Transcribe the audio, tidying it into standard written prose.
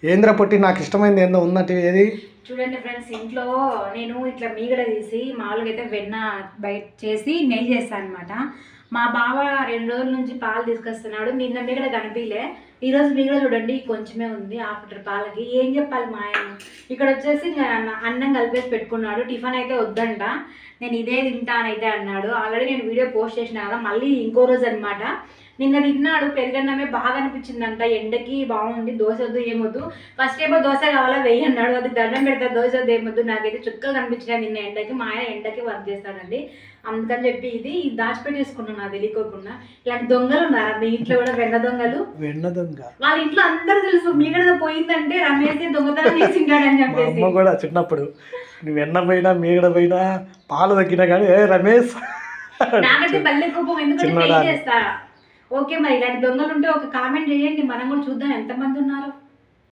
ఏంద్ర పొట్టి నాకు ఇష్టమైంది ఏందో ఉందంటే ఏది చూడండి ఫ్రెండ్స్, ఇంట్లో నేను ఇట్లా మీగడ తీసి మామూలుగా అయితే వెన్న బయట చేసి నెయ్యి చేస్తాను అనమాట. మా బావ 2 రోజుల నుంచి పాలు తీసుకొస్తున్నాడు. నిన్న మీగడ కనిపించలే, ఈరోజు మీగడ చూడండి కొంచెమే ఉంది 1/2 లీటర్ పాలకి. ఏం చెప్పాలి మా ఆయన, ఇక్కడ వచ్చేసి ఇంకా అన్నం కలిపేసి పెట్టుకున్నాడు. టిఫిన్ అయితే వద్దంట, నేను ఇదే తింటానైతే అన్నాడు. ఆల్రెడీ నేను వీడియో పోస్ట్ చేసిన కదా, మళ్ళీ ఇంకో రోజు అనమాట. నిన్న తిన్నాడు, పెరుగన్నమే బాగా అనిపించిందంట. ఎండకి బాగుంది, దోశ వద్దు ఏమొద్దు. ఫస్ట్ ఏమో దోశ కావాలా వెయ్యి అన్నాడు, అది దండం పెడతా, దోశ వద్దు ఏమొద్దు. నాకైతే చుక్కలు కనిపించినాయి నిన్న ఎండకి. మా ఆయన ఎండకి వర్క్ చేస్తాడండి, అందుకని చెప్పి ఇది దాచిపెట్టేసుకున్నాను నాకు తెలియకోకుండా. ఇలాంటి దొంగలు ఉన్నారా మీ ఇంట్లో కూడా? వెన్న దొంగలు. వెన్న దొంగ వాళ్ళ ఇంట్లో అందరూ తెలుసు, మీగడ పోయిందంటే రమేష్ దొంగతనం చేసింటాడని చెప్పేసి. అమ్మ కూడా చిన్నప్పుడు నువ్వు వెన్న పోయినా మీగడ పోయినా పాలు తగ్గినా కానీ ఏ రమేష్ నాకంటే బల్లె కోపం, ఎందుకంటే చేస్తా. ఓకే, మరి ఇలాంటి దొంగలు ఉంటే ఒక కామెంట్ చేయండి, మనం కూడా చూద్దాం ఎంతమంది ఉన్నారు.